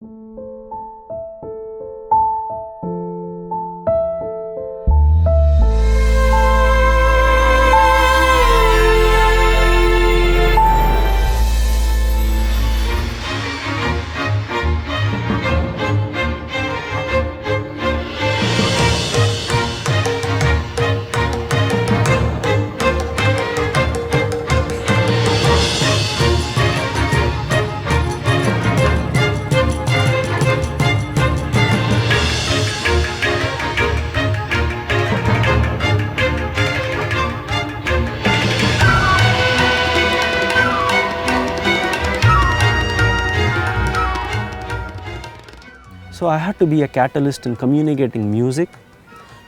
So I had to be a catalyst in communicating music,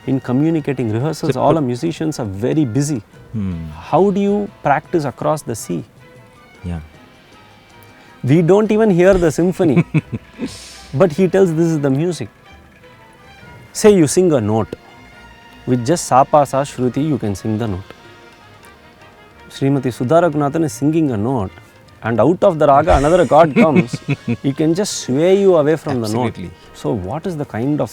in communicating rehearsals. All the musicians are very busy. How do you practice across the sea? Yeah. We don't even hear the symphony, but he tells this is the music. Say you sing a note, with just sa pa sa shruti you can sing the note. Srimati Sudha Raghunathan is singing a note, and out of the raga another chord comes, he can just sway you away from Absolutely. the note. So what is the kind of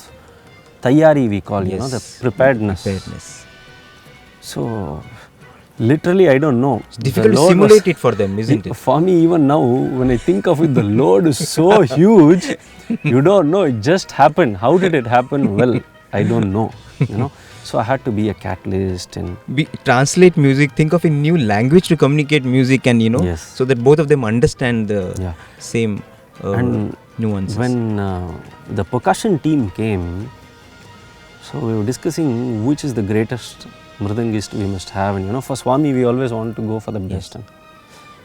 tayyari we call, the preparedness. So literally I don't know. It's difficult to simulate it for them, isn't it? For me even now, when I think of it, the load is so huge, you don't know, it just happened. How did it happen? Well, I don't know, So I had to be a catalyst and translate music, think of a new language to communicate music and Yes. so that both of them understand the same and nuances. when the percussion team came, so we were discussing which is the greatest mridangist we must have, and for Swami we always want to go for the best. Yes.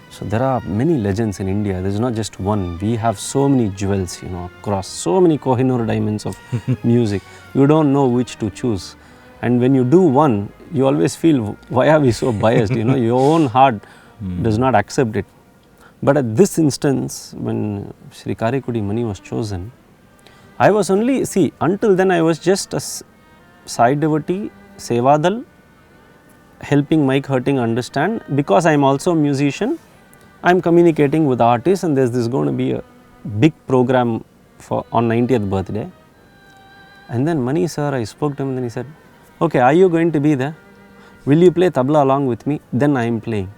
So there are many legends in India. There is not just one. We have so many jewels, across so many Kohinoor diamonds of music. You don't know which to choose. And when you do one, you always feel, why are we so biased? Your own heart does not accept it. But at this instance, when Sri Karikudi Mani was chosen, I was only, until then I was just a Sai devotee, Sevadal, helping Mike Hurting understand. Because I am also a musician, I am communicating with artists, and there's going to be a big program on 90th birthday. And then Mani sir, I spoke to him and then he said, okay, are you going to be there? Will you play tabla along with me? Then I am playing.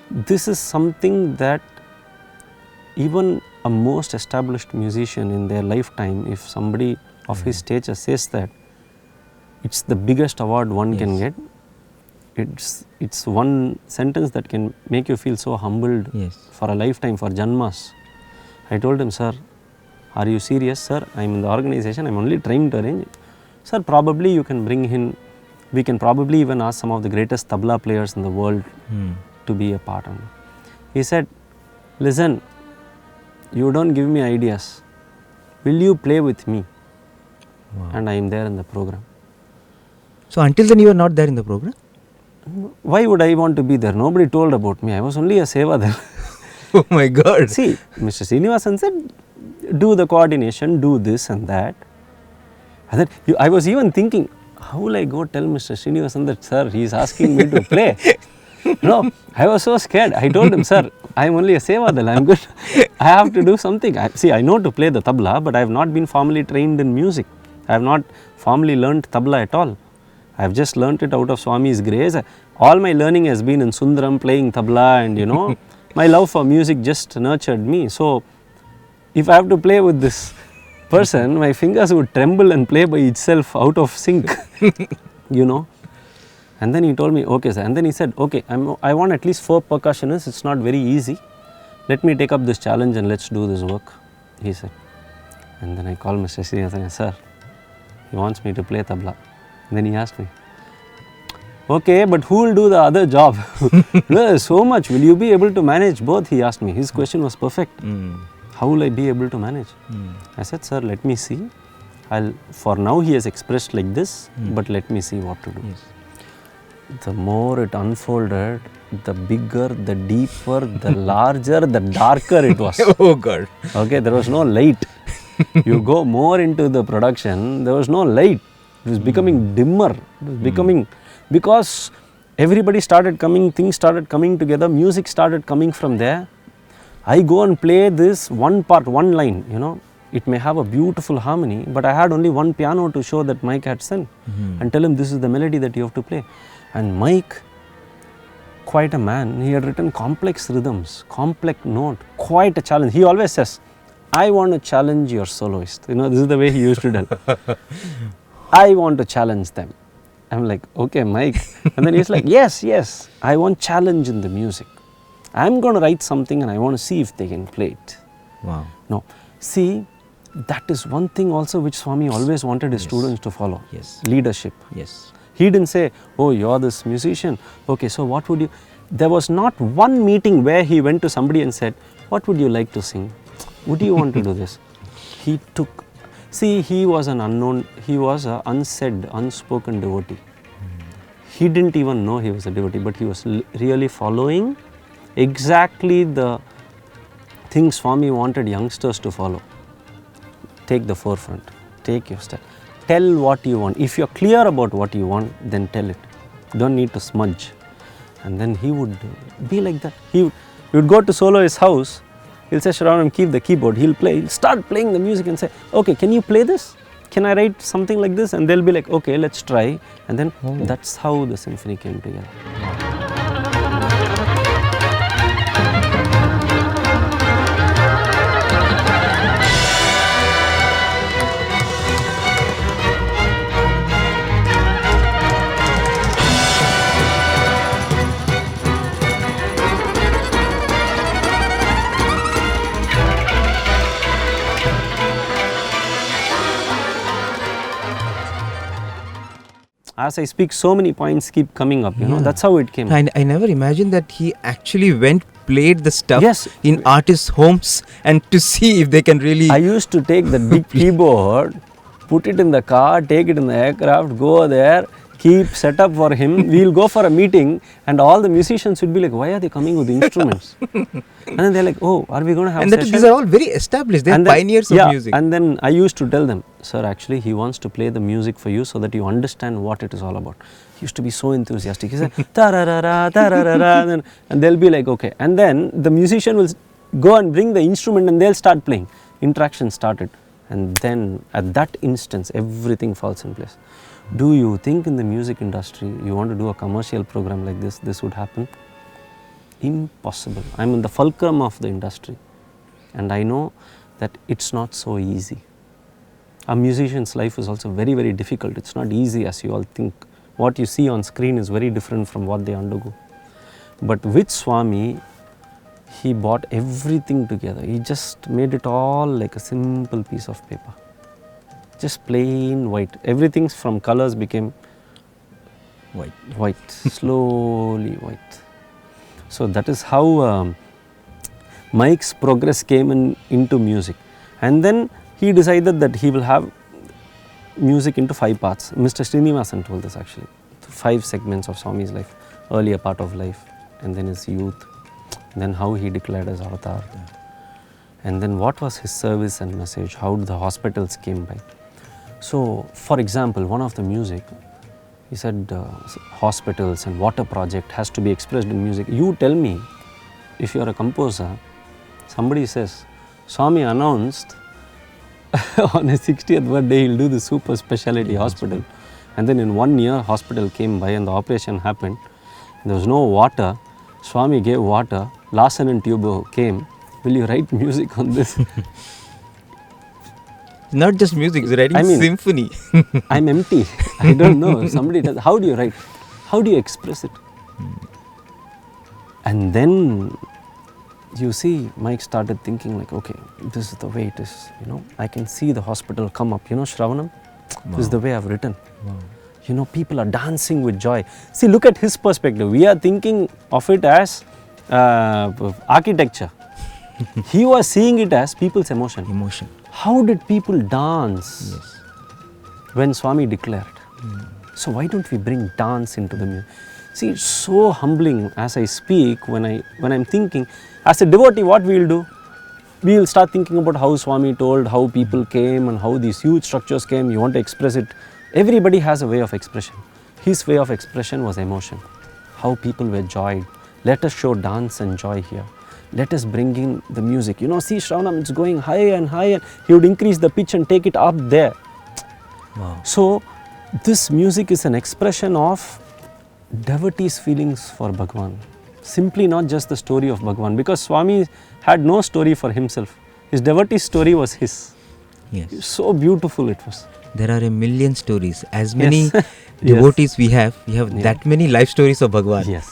This is something that even a most established musician in their lifetime, if somebody of his stature says that, it's the biggest award one can get. It's one sentence that can make you feel so humbled for a lifetime, for janmas. I told him, sir, are you serious? Sir, I am in the organization, I am only trying to arrange. Sir, probably you can bring in, we can probably even ask some of the greatest tabla players in the world to be a part of it. He said, listen, you don't give me ideas. Will you play with me? Wow. And I am there in the program. So until then you were not there in the program? Why would I want to be there? Nobody told about me. I was only a seva there. Oh my God. See, Mr. Srinivasan said, do the coordination, do this and that. And then I was even thinking, how will I go tell Mr. Srinivasan that, sir, he is asking me to play? No, I was so scared. I told him, sir, I am only a sevadal, I am good. I have to do something. I know to play the tabla, but I have not been formally trained in music. I have not formally learnt tabla at all. I have just learnt it out of Swami's grace. All my learning has been in Sundaram, playing tabla, and my love for music just nurtured me. So, if I have to play with this person, my fingers would tremble and play by itself out of sync, And then he told me, okay sir. And then he said, okay, I want at least 4 percussionists. It's not very easy. Let me take up this challenge and let's do this work, he said. And then I called Mr. Srinivasan, sir, he wants me to play tabla. And then he asked me, okay, but who will do the other job? There's so much. Will you be able to manage both? He asked me. His question was perfect. How will I be able to manage? I said, sir, let me see. For now he has expressed like this, but let me see what to do. Yes. The more it unfolded, the bigger, the deeper, the larger, the darker it was. Oh God. Okay, there was no light. You go more into the production, there was no light. It was becoming dimmer. It was becoming, because everybody started coming, things started coming together, music started coming from there. I go and play this one part, one line, you know, it may have a beautiful harmony, but I had only one piano to show that Mike had sent and tell him this is the melody that you have to play. And Mike, quite a man, he had written complex rhythms, complex note, quite a challenge. He always says, I want to challenge your soloist. You know, this is the way he used to tell. I want to challenge them. I'm like, okay, Mike. And then he's like, yes, I want challenge in the music. I'm going to write something and I want to see if they can play it. Wow. No, see, that is one thing also which Swami always wanted his students to follow. Yes. Leadership. Yes. He didn't say, oh, you're this musician. Okay, so what would you... There was not one meeting where he went to somebody and said, what would you like to sing? Would you want to do this? He took... See, he was an unknown, he was an unsaid, unspoken devotee. He didn't even know he was a devotee, but he was really following exactly the things Swami wanted youngsters to follow. Take the forefront, take your step. Tell what you want. If you're clear about what you want, then tell it. You don't need to smudge. And then he would be like that. He would go to solo his house. He'll say, Shravanam, keep the keyboard. He'll play. He'll start playing the music and say, okay, can you play this? Can I write something like this? And they'll be like, okay, let's try. And then that's how the symphony came together. As I speak, so many points keep coming up, you know, that's how it came. I never imagined that he actually played the stuff Yes. in artists' homes and to see if they can really... I used to take the big keyboard, put it in the car, take it in the aircraft, go there, keep set up for him. We'll go for a meeting and all the musicians would be like, why are they coming with instruments? And then they're like, oh, are we going to have and a session? these are all very established. They're pioneers of music. And then I used to tell them, sir, actually he wants to play the music for you so that you understand what it is all about. He used to be so enthusiastic. He said, ta-ra-ra-ra, ta-ra-ra-ra, and they'll be like, okay. And then the musician will go and bring the instrument and they'll start playing. Interaction started. And then at that instance, everything falls in place. Do you think in the music industry, you want to do a commercial program like this would happen? Impossible. I'm in the fulcrum of the industry and I know that it's not so easy. A musician's life is also very, very difficult. It's not easy as you all think. What you see on screen is very different from what they undergo. But with Swami, he brought everything together. He just made it all like a simple piece of paper. Just plain white. Everything from colors became white, slowly white. So that is how Mike's progress came into music. And then he decided that he will have music into 5 parts. Mr. Srinivasan told this actually. 5 segments of Swami's life. Earlier part of life, and then his youth, then how he declared his avatar. And then what was his service and message, how the hospitals came by. So, for example, one of the music, he said hospitals and water project has to be expressed in music. You tell me, if you are a composer, somebody says, Swami announced on his 60th birthday he'll do the super specialty hospital. And then in 1 year, hospital came by and the operation happened. There was no water. Swami gave water. Larsen and Tubbo came. Will you write music on this? Not just music, he's writing symphony. I'm empty. I don't know. Somebody tells, how do you write? How do you express it? And then you see, Mike started thinking like, okay, this is the way it is. You know, I can see the hospital come up. You know, Shravanam, this is the way I've written. Wow. You know, people are dancing with joy. See, look at his perspective. We are thinking of it as architecture. He was seeing it as people's emotion. Emotion. How did people dance when Swami declared? So why don't we bring dance into the music? See, it's so humbling as I speak when I'm thinking. As a devotee, what we will do? We will start thinking about how Swami told, how people came and how these huge structures came. You want to express it. Everybody has a way of expression. His way of expression was emotion. How people were joyed. Let us show dance and joy here. let us bring in the music. You know, see Shravanam, it's going higher and higher. He would increase the pitch and take it up there. Wow. So this music is an expression of devotees' feelings for Bhagwan. Simply not just the story of Bhagwan, because Swami had no story for himself. His devotee's story was his. Yes. So beautiful it was. There are a million stories. As many Yes. devotees we have Yeah. that many life stories of Bhagwan. Yes.